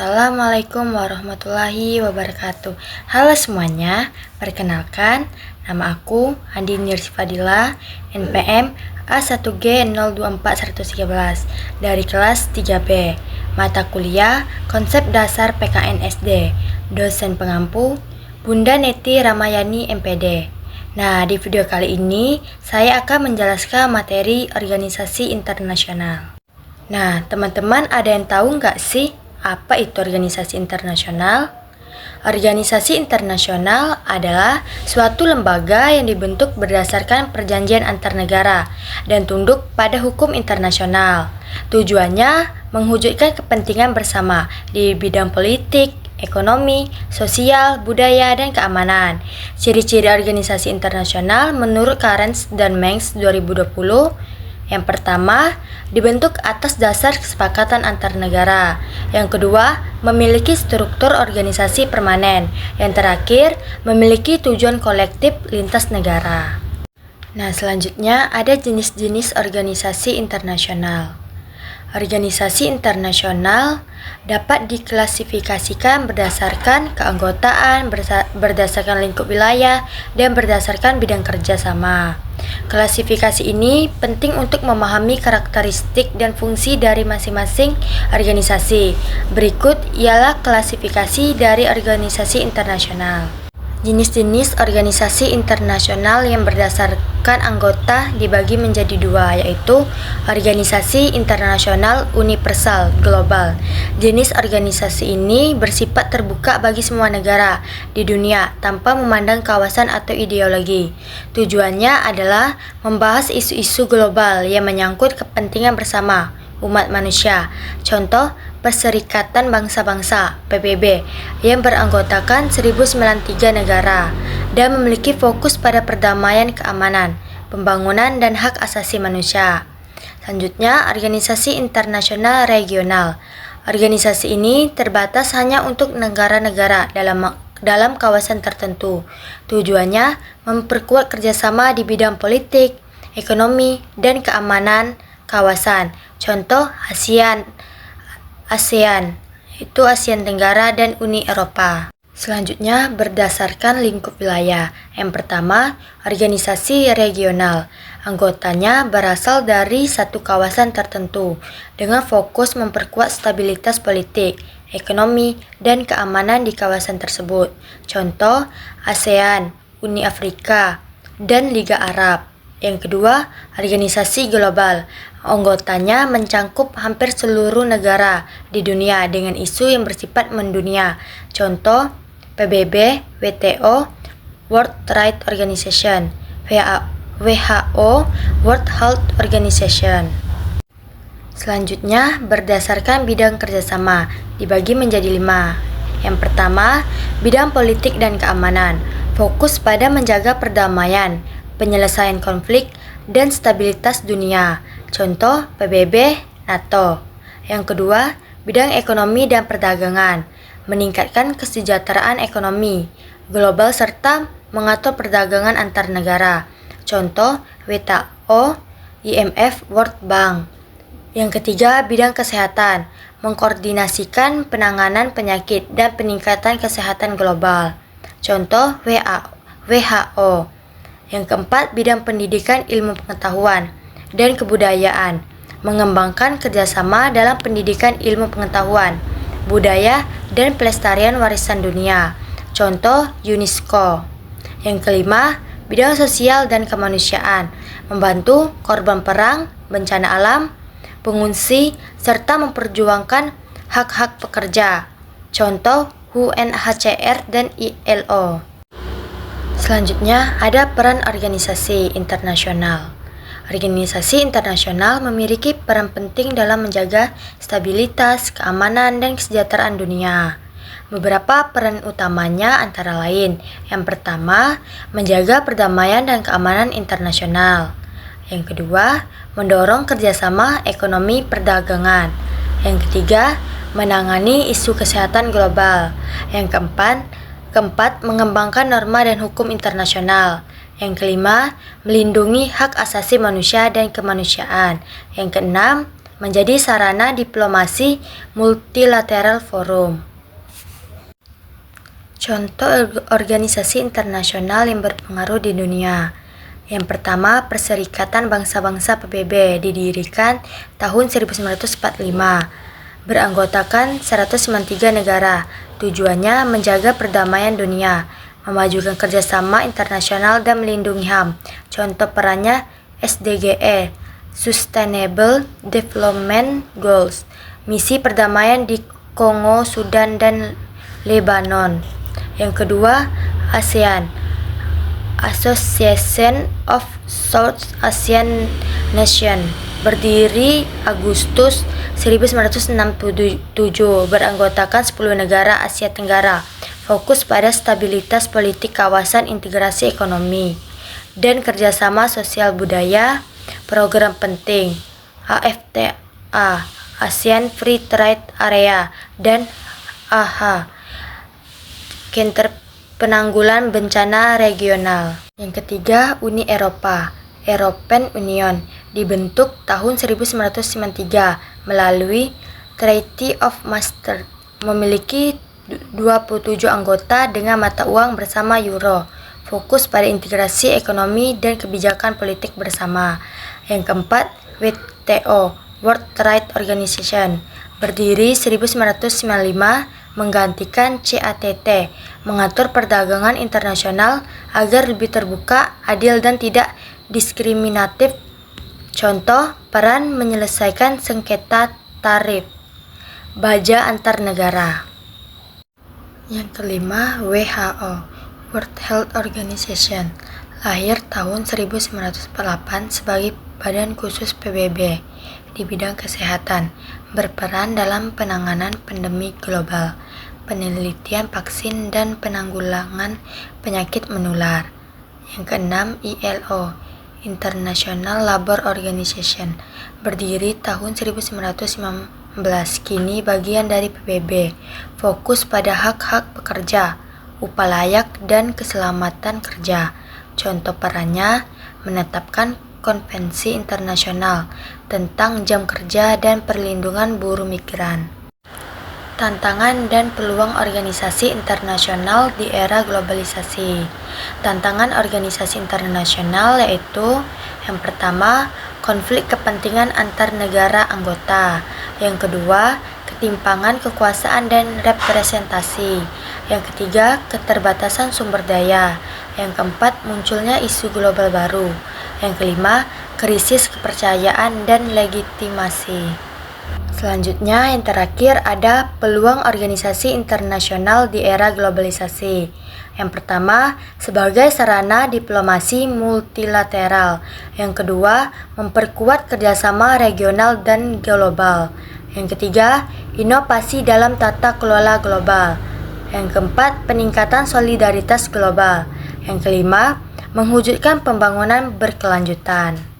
Assalamualaikum warahmatullahi wabarakatuh. Halo semuanya, perkenalkan nama aku Andi Nirsifadila, NPM A1G024113 dari kelas 3B, mata kuliah Konsep Dasar PKN SD, dosen pengampu Bunda Neti Ramayani MPD. Nah, di video kali ini saya akan menjelaskan materi organisasi internasional. Nah, teman-teman ada yang tahu nggak sih apa itu organisasi internasional? Organisasi internasional adalah suatu lembaga yang dibentuk berdasarkan perjanjian antar negara dan tunduk pada hukum internasional. Tujuannya mewujudkan kepentingan bersama di bidang politik, ekonomi, sosial, budaya, dan keamanan. Ciri-ciri organisasi internasional menurut Carens dan Mengs 2020. Yang pertama, dibentuk atas dasar kesepakatan antar negara. Yang kedua, memiliki struktur organisasi permanen. Yang terakhir, memiliki tujuan kolektif lintas negara. Nah, selanjutnya ada jenis-jenis organisasi internasional. Organisasi internasional dapat diklasifikasikan berdasarkan keanggotaan, berdasarkan lingkup wilayah, dan berdasarkan bidang kerjasama. Klasifikasi ini penting untuk memahami karakteristik dan fungsi dari masing-masing organisasi. Berikut ialah klasifikasi dari organisasi internasional. Jenis-jenis organisasi internasional yang berdasarkan anggota dibagi menjadi dua, yaitu organisasi internasional universal global. Jenis organisasi ini bersifat terbuka bagi semua negara di dunia tanpa memandang kawasan atau ideologi. Tujuannya adalah membahas isu-isu global yang menyangkut kepentingan bersama umat manusia. Contoh, Perserikatan Bangsa-Bangsa (PBB) yang beranggotakan 1093 negara dan memiliki fokus pada perdamaian, keamanan, pembangunan, dan hak asasi manusia. Selanjutnya, organisasi internasional regional. Organisasi ini terbatas hanya untuk negara-negara dalam kawasan tertentu. Tujuannya memperkuat kerjasama di bidang politik, ekonomi, dan keamanan kawasan. Contoh, ASEAN, itu ASEAN Tenggara dan Uni Eropa. Selanjutnya, berdasarkan lingkup wilayah. Yang pertama, organisasi regional. Anggotanya berasal dari satu kawasan tertentu dengan fokus memperkuat stabilitas politik, ekonomi, dan keamanan di kawasan tersebut. Contoh, ASEAN, Uni Afrika, dan Liga Arab. Yang kedua, organisasi global. Anggotanya mencakup hampir seluruh negara di dunia dengan isu yang bersifat mendunia. Contoh, PBB, WTO, World Trade Organization, WHO, World Health Organization. Selanjutnya, berdasarkan bidang kerjasama, dibagi menjadi 5. Yang pertama, bidang politik dan keamanan. Fokus pada menjaga perdamaian, penyelesaian konflik, dan stabilitas dunia. Contoh, PBB, NATO. Yang kedua, bidang ekonomi dan perdagangan. Meningkatkan kesejahteraan ekonomi global serta mengatur perdagangan antar negara. Contoh, WTO, IMF, World Bank. Yang ketiga, bidang kesehatan. Mengkoordinasikan penanganan penyakit dan peningkatan kesehatan global. Contoh, WHO. Yang keempat, bidang pendidikan, ilmu pengetahuan, dan kebudayaan. Mengembangkan kerjasama dalam pendidikan, ilmu pengetahuan, budaya, dan pelestarian warisan dunia. Contoh, UNESCO. Yang kelima, bidang sosial dan kemanusiaan. Membantu korban perang, bencana alam, pengungsi, serta memperjuangkan hak-hak pekerja. Contoh, UNHCR dan ILO. Selanjutnya, ada peran organisasi internasional. Organisasi internasional memiliki peran penting dalam menjaga stabilitas, keamanan, dan kesejahteraan dunia. Beberapa peran utamanya antara lain: yang pertama, menjaga perdamaian dan keamanan internasional. Yang kedua, mendorong kerjasama ekonomi perdagangan. Yang ketiga, menangani isu kesehatan global. Yang keempat, mengembangkan norma dan hukum internasional. Yang kelima, melindungi hak asasi manusia dan kemanusiaan. Yang keenam, menjadi sarana diplomasi multilateral forum. Contoh organisasi internasional yang berpengaruh di dunia. Yang pertama, Perserikatan Bangsa-Bangsa PBB didirikan tahun 1945. Beranggotakan 193 negara. Tujuannya menjaga perdamaian dunia, memajukan kerjasama internasional dan melindungi HAM. Contoh perannya SDGE, Sustainable Development Goals, misi perdamaian di Kongo, Sudan, dan Lebanon. Yang kedua, ASEAN, Association of South Asian Nations, berdiri Agustus 1967, beranggotakan 10 negara Asia Tenggara, fokus pada stabilitas politik kawasan, integrasi ekonomi, dan kerjasama sosial budaya. Program penting AFTA, ASEAN Free Trade Area, dan AHA, penanggulan bencana regional. Yang ketiga, Uni Eropa, European Union, dibentuk tahun 1993 melalui Treaty of Maastricht, memiliki 27 anggota dengan mata uang bersama euro, fokus pada integrasi ekonomi dan kebijakan politik bersama. Yang keempat, WTO, World Trade Organization, berdiri 1995, menggantikan CATT, mengatur perdagangan internasional agar lebih terbuka, adil, dan tidak diskriminatif. Contoh, peran menyelesaikan sengketa tarif, baja antar negara. Yang kelima, WHO, World Health Organization, lahir tahun 1948 sebagai badan khusus PBB di bidang kesehatan, berperan dalam penanganan pandemi global, penelitian vaksin, dan penanggulangan penyakit menular. Yang keenam, ILO, International Labour Organization, berdiri tahun 1915, kini bagian dari PBB, fokus pada hak-hak pekerja, upah layak, dan keselamatan kerja. Contoh perannya menetapkan konvensi internasional tentang jam kerja dan perlindungan buruh migran. Tantangan dan peluang organisasi internasional di era globalisasi. Tantangan organisasi internasional yaitu yang pertama, konflik kepentingan antar negara anggota. Yang kedua, ketimpangan kekuasaan dan representasi. Yang ketiga, keterbatasan sumber daya. Yang keempat, munculnya isu global baru. Yang kelima, krisis kepercayaan dan legitimasi. Selanjutnya, yang terakhir ada peluang organisasi internasional di era globalisasi. Yang pertama, sebagai sarana diplomasi multilateral. Yang kedua, memperkuat kerjasama regional dan global. Yang ketiga, inovasi dalam tata kelola global. Yang keempat, peningkatan solidaritas global. Yang kelima, mewujudkan pembangunan berkelanjutan.